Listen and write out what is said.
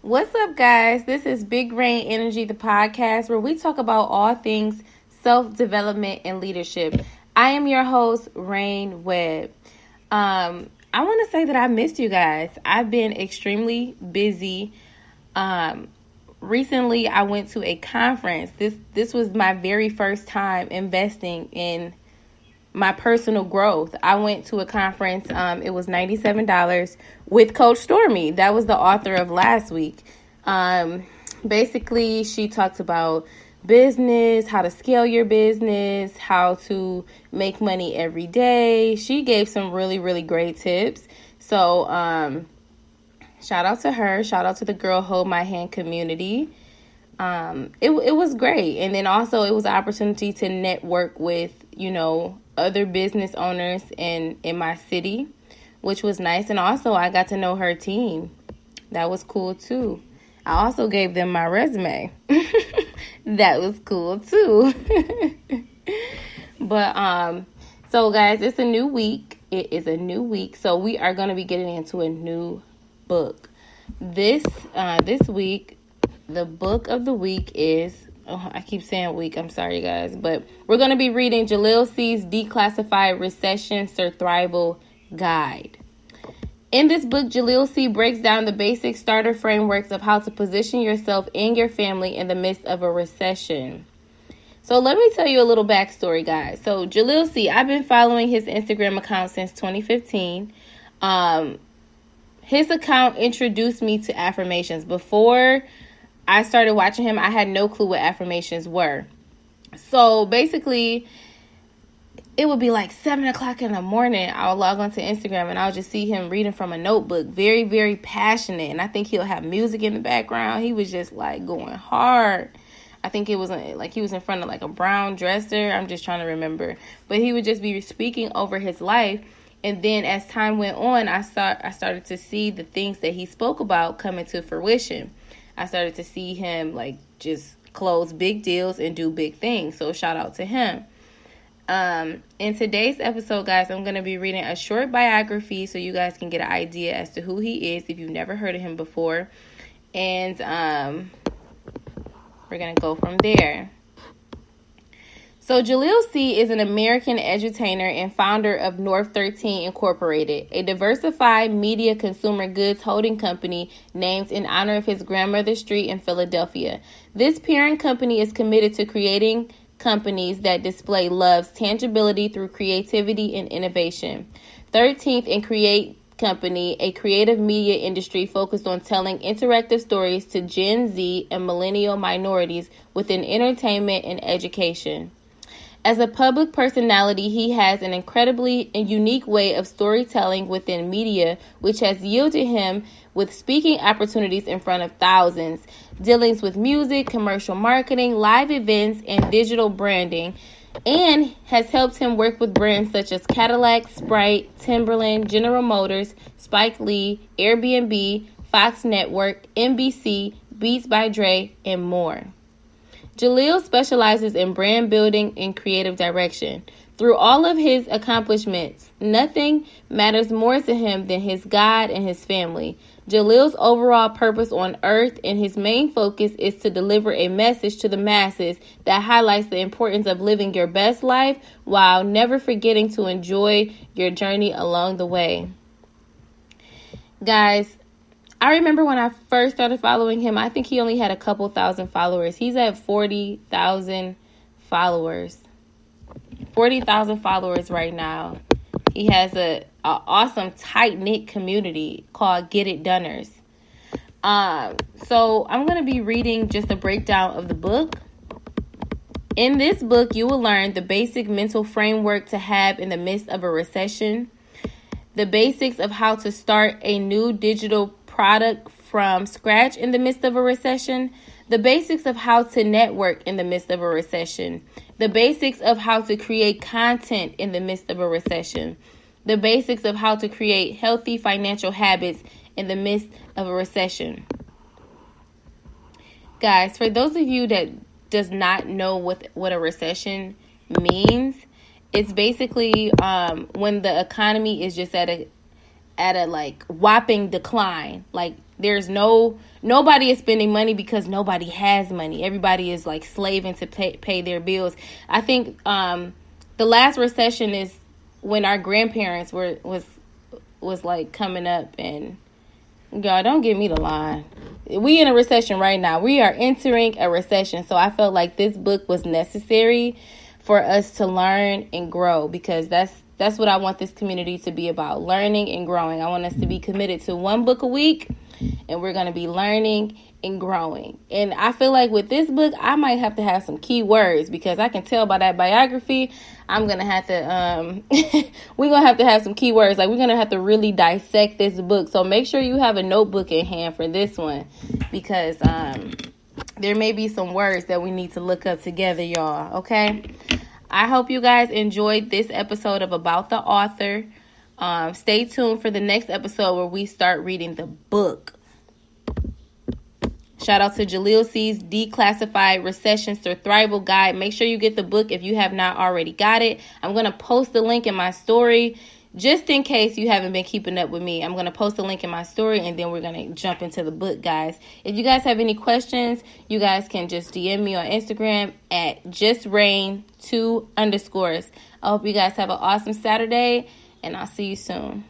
What's up, guys? This is Big Raine Energy, the podcast where we talk about all things self-development and leadership. I am your host, Raine Webb. I want to say that I missed you guys. I've been extremely busy. Recently, I went to a conference. This was my very first time investing in my personal growth. I went to a conference. It was $97 with Coach Stormy. That was the author of last week. Basically, she talked about business, how to scale your business, how to make money every day. She gave some really, really great tips. So, shout out to her. Shout out to the Girl Hold My Hand community. It was great. And then also it was an opportunity to network with, other business owners in my city, which was nice. And also I got to know her team. That was cool too. I also gave them my resume. That was cool too. But so guys, it's a new week. It is a new week. So we are going to be getting into a new book. This week, the book of the week is, I keep saying week, I'm sorry guys, but we're going to be reading Jahleel C's Declassified Recession Surthrival Guide. In this book, Jahleel C breaks down the basic starter frameworks of how to position yourself and your family in the midst of a recession. So let me tell you a little backstory, guys. So Jahleel C, I've been following his Instagram account since 2015. His account introduced me to affirmations. Before I started watching him, I had no clue what affirmations were. So basically, it would be like 7 o'clock in the morning. I'll log onto Instagram and I'll just see him reading from a notebook. Very, very passionate. And I think he'll have music in the background. He was just like going hard. I think it was like he was in front of like a brown dresser. I'm just trying to remember. But he would just be speaking over his life. And then as time went on, I started to see the things that he spoke about come into fruition. I started to see him like just close big deals and do big things. So shout out to him. In today's episode, guys, I'm going to be reading a short biography so you guys can get an idea as to who he is if you've never heard of him before. And we're going to go from there. So Jahleel C is an American edutainer and founder of North 13 Incorporated, a diversified media consumer goods holding company named in honor of his grandmother's street in Philadelphia. This parent company is committed to creating companies that display love's tangibility through creativity and innovation. 13th and Create Company, a creative media industry focused on telling interactive stories to Gen Z and millennial minorities within entertainment and education. As a public personality, he has an incredibly unique way of storytelling within media, which has yielded him with speaking opportunities in front of thousands, dealings with music, commercial marketing, live events, and digital branding, and has helped him work with brands such as Cadillac, Sprite, Timberland, General Motors, Spike Lee, Airbnb, Fox Network, NBC, Beats by Dre, and more. Jahleel specializes in brand building and creative direction. Through all of his accomplishments, nothing matters more to him than his God and his family. Jahleel's overall purpose on earth and his main focus is to deliver a message to the masses that highlights the importance of living your best life while never forgetting to enjoy your journey along the way. Guys, I remember when I first started following him, I think he only had a couple thousand followers. He's at 40,000 followers. 40,000 followers right now. He has a awesome tight-knit community called Get It Doners. So I'm going to be reading just a breakdown of the book. In this book, you will learn the basic mental framework to have in the midst of a recession, the basics of how to start a new digital product from scratch in the midst of a recession, the basics of how to network in the midst of a recession, the basics of how to create content in the midst of a recession, the basics of how to create healthy financial habits in the midst of a recession. Guys, for those of you that does not know what a recession means, it's basically when the economy is just at at a like whopping decline. Like there's nobody is spending money because nobody has money. Everybody is like slaving to pay their bills. I think the last recession is when our grandparents was like coming up, and y'all don't give me the line. We in a recession right now. We are entering a recession. So I felt like this book was necessary for us to learn and grow, because that's what I want this community to be about, learning and growing. I want us to be committed to one book a week, and we're going to be learning and growing. And I feel like with this book, I might have to have some key words, because I can tell by that biography, I'm going to have to, we're going to have some key words. Like, we're going to have to really dissect this book. So make sure you have a notebook in hand for this one, because there may be some words that we need to look up together, y'all. Okay. I hope you guys enjoyed this episode of About the Author. Stay tuned for the next episode where we start reading the book. Shout out to Jahleel C's Declassified Recession Surthrival Guide. Make sure you get the book if you have not already got it. I'm going to post the link in my story just in case you haven't been keeping up with me. I'm going to post the link in my story, and then we're going to jump into the book, guys. If you guys have any questions, you guys can just DM me on Instagram at justraine2_. I hope you guys have an awesome Saturday, and I'll see you soon.